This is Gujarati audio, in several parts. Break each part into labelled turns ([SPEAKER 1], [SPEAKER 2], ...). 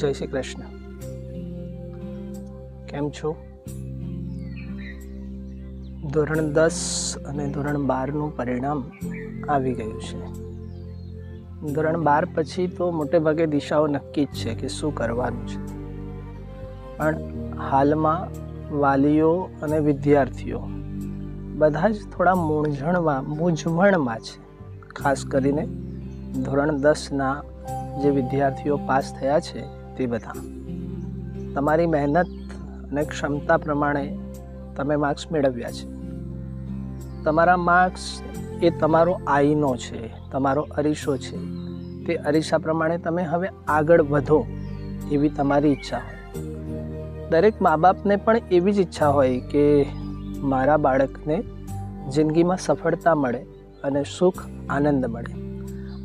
[SPEAKER 1] જય શ્રી કૃષ્ણ. કેમ છો? ધોરણ 10 અને ધોરણ 12નું પરિણામ આવી ગયું છે. ધોરણ 12 પછી તો મોટે ભાગે દિશાઓ નક્કી જ છે કે શું કરવાનું છે, પણ હાલમાં વાલીઓ અને વિદ્યાર્થીઓ બધા જ થોડા મૂંઝવણમાં છે. ખાસ કરીને ધોરણ 10ના જે વિદ્યાર્થીઓ પાસ થયા છે તે બધા. તમારી મહેનત અને ક્ષમતા પ્રમાણે તમે માર્ક્સ મેળવ્યા છે. તમારા માર્ક્સ એ તમારો આઈનો છે, તમારો અરીસો છે. તે અરીસા પ્રમાણે તમે હવે આગળ વધો એવી તમારી ઈચ્છા હોય. દરેક મા બાપને પણ એવી જ ઈચ્છા હોય કે મારા બાળકને જિંદગીમાં સફળતા મળે અને સુખ આનંદ મળે.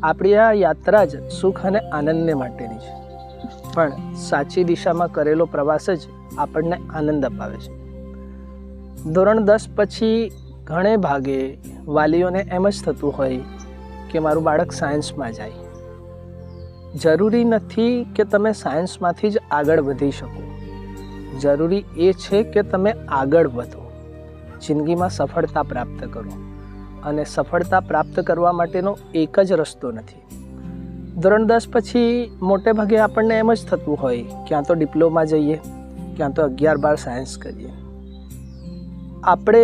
[SPEAKER 1] આપણી આ યાત્રા જ સુખ અને આનંદને માટેની છે, પણ સાચી દિશામાં કરેલો પ્રવાસ જ આપણને આનંદ અપાવે છે. ધોરણ 10 પછી ઘણે ભાગે વાલીઓને એમ જ થતું હોય કે મારું બાળક સાયન્સમાં જાય. જરૂરી નથી કે તમે સાયન્સમાંથી જ આગળ વધી શકો. જરૂરી એ છે કે તમે આગળ વધો, જિંદગીમાં સફળતા પ્રાપ્ત કરો. અને સફળતા પ્રાપ્ત કરવા માટેનો એક જ રસ્તો નથી. ધોરણ 10 પછી મોટે ભાગે આપણને એમ જ થતું હોય ક્યાં તો ડિપ્લોમા જઈએ, ક્યાં તો 11-12 સાયન્સ કરીએ. આપણે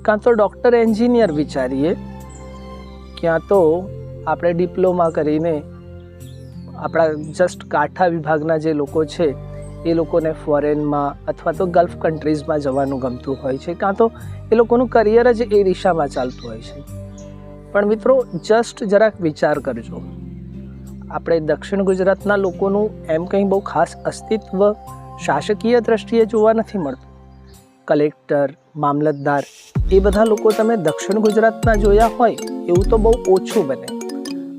[SPEAKER 1] કાં તો ડૉક્ટર એન્જિનિયર વિચારીએ, ક્યાં તો આપણે ડિપ્લોમા કરીને આપણા જસ્ટ કાંઠા વિભાગના જે લોકો છે એ લોકોને ફોરેનમાં અથવા તો ગલ્ફ કન્ટ્રીઝમાં જવાનું ગમતું હોય છે, કાં તો એ લોકોનું કરિયર જ એ દિશામાં ચાલતું હોય છે. પણ મિત્રો, જસ્ટ જરાક વિચાર કરજો. આપણે દક્ષિણ ગુજરાતના લોકોનું એમ કંઈ બહુ ખાસ અસ્તિત્વ શાસકીય દ્રષ્ટિએ જોવા નથી મળતું. કલેક્ટર, મામલતદાર એ બધા લોકો તમે દક્ષિણ ગુજરાતના જોયા હોય એવું તો બહુ ઓછું બને.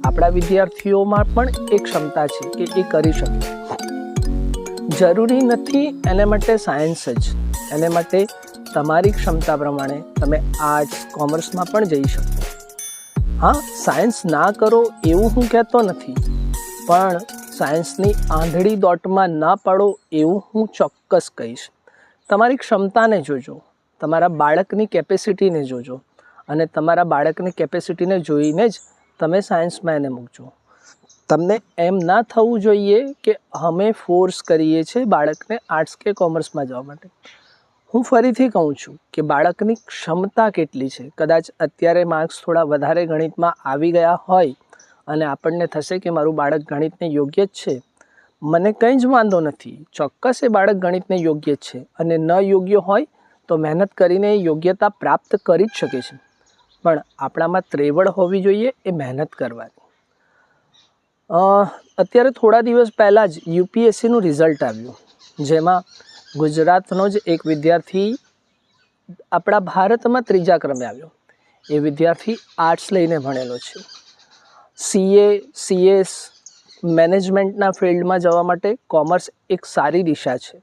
[SPEAKER 1] આપણા વિદ્યાર્થીઓમાં પણ એ ક્ષમતા છે કે એ કરી શકે. જરૂરી નથી એને માટે સાયન્સ જ. એને માટે તમારી ક્ષમતા પ્રમાણે તમે આર્ટ્સ, કોમર્સમાં પણ જઈ શકો. હા, સાયન્સ ના કરો એવું હું કહેતો નથી, પણ સાયન્સની આંધળી દોટમાં ના પાડો એવું હું ચોક્કસ કહીશ. તમારી ક્ષમતાને જોજો, તમારા બાળકની કેપેસિટીને જોજો, અને તમારા બાળકની કેપેસિટીને જોઈને જ તમે સાયન્સમાં એને મૂકજો. તમને એમ ના થવું જોઈએ કે અમે ફોર્સ કરીએ છીએ બાળકને આર્ટ્સ કે કોમર્સમાં જવા માટે. હું ફરીથી કહું છું કે બાળકની ક્ષમતા કેટલી છે. કદાચ અત્યારે માર્ક્સ થોડા વધારે ગણિતમાં આવી ગયા હોય અને આપણને થશે કે મારું બાળક ગણિતને યોગ્ય જ છે. મને કંઈ જ વાંધો નથી, ચોક્કસ એ બાળક ગણિતને યોગ્ય જ છે, અને ન યોગ્ય હોય તો મહેનત કરીને યોગ્યતા પ્રાપ્ત કરી જ શકે છે. પણ આપણામાં ત્રેવડ હોવી જોઈએ એ મહેનત કરવાની. અત્યારે થોડા દિવસ પહેલાં જ યુપીએસસીનું રિઝલ્ટ આવ્યું, જેમાં ગુજરાતનો જ એક વિદ્યાર્થી આપણા ભારતમાં 3જા ક્રમે આવ્યો. એ વિદ્યાર્થી આર્ટ્સ લઈને ભણેલો છે. સીએ, સીએસ, મેનેજમેન્ટના ફિલ્ડમાં જવા માટે કોમર્સ એક સારી દિશા છે,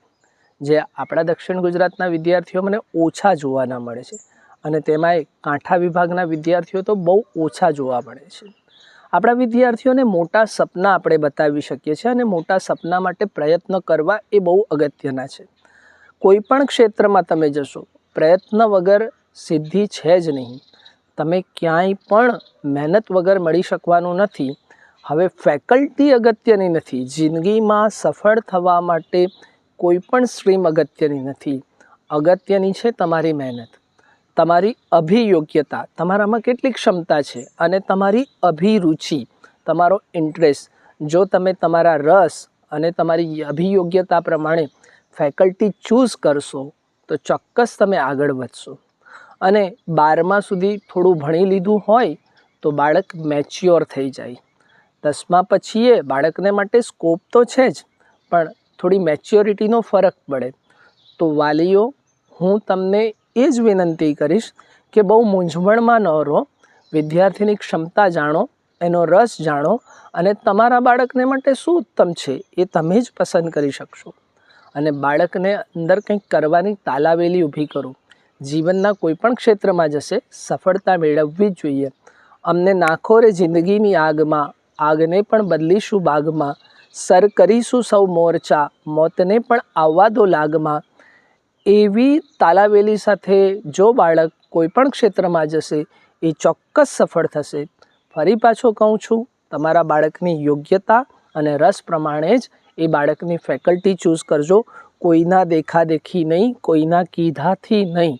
[SPEAKER 1] જે આપણા દક્ષિણ ગુજરાતના વિદ્યાર્થીઓ મને ઓછા જોવાના મળે છે. અને તેમાંય કાંઠા વિભાગના વિદ્યાર્થીઓ તો બહુ ઓછા જોવા મળે છે. આપણા વિદ્યાર્થીઓને મોટા સપના આપણે બતાવી શકીએ છીએ, અને મોટા સપના માટે પ્રયત્ન કરવા એ બહુ અગત્યના છે. કોઈ પણ ક્ષેત્રમાં તમે જશો, પ્રયત્ન વગર સિદ્ધિ છે જ નહીં. તમે ક્યાંય પણ મહેનત વગર મળી શકવાનું નથી. હવે ફેકલ્ટી અગત્યની નથી. જિંદગીમાં સફળ થવા માટે કોઈ પણ સ્ટ્રીમ અગત્યની નથી. અગત્યની છે તમારી મહેનત, તમારી અભિયોગ્યતા, તમારામાં કેટલી ક્ષમતા છે, અને તમારી અભિરુચિ, તમારો ઇન્ટરેસ્ટ. જો તમે તમારા રસ અને તમારી અભિયોગ્યતા પ્રમાણે ફેકલ્ટી ચૂઝ કરશો તો ચોક્કસ તમે આગળ વધશો. અને 12મા સુધી થોડું ભણી લીધું હોય તો બાળક મેચ્યોર થઈ જાય. 10મા પછી બાળકને માટે સ્કોપ તો છે જ, પણ થોડી મેચ્યોરિટીનો ફરક પડે. તો વાલીઓ, હું તમને એ જ વિનંતી કરીશ કે બહુ મૂંઝવણમાં ન રહો. વિદ્યાર્થીની ક્ષમતા જાણો, એનો રસ જાણો, અને તમારા બાળકને માટે શું ઉત્તમ છે એ તમે જ પસંદ કરી શકશો. અને બાળકને અંદર કંઈક કરવાની તાલાવેલી ઊભી કરો. જીવનના કોઈ પણ ક્ષેત્રમાં જશે, સફળતા મેળવવી જ જોઈએ. અમને નાખો રે જિંદગીની આગમાં, આગને પણ બદલીશું બાગમાં. સર કરીશું સૌ મોરચા, મોતને પણ આવવા દો લાગમાં. એવી તાલાવેલી સાથે જો બાળક કોઈ પણ ક્ષેત્રમાં જશે એ ચોક્કસ સફળ થશે. ફરી પાછો કહું છું, તમારા બાળકની યોગ્યતા અને રસ પ્રમાણે જ એ બાળકની ફેકલ્ટી ચૂઝ કરજો. કોઈના દેખાદેખી નહીં, કોઈના કીધાથી નહીં.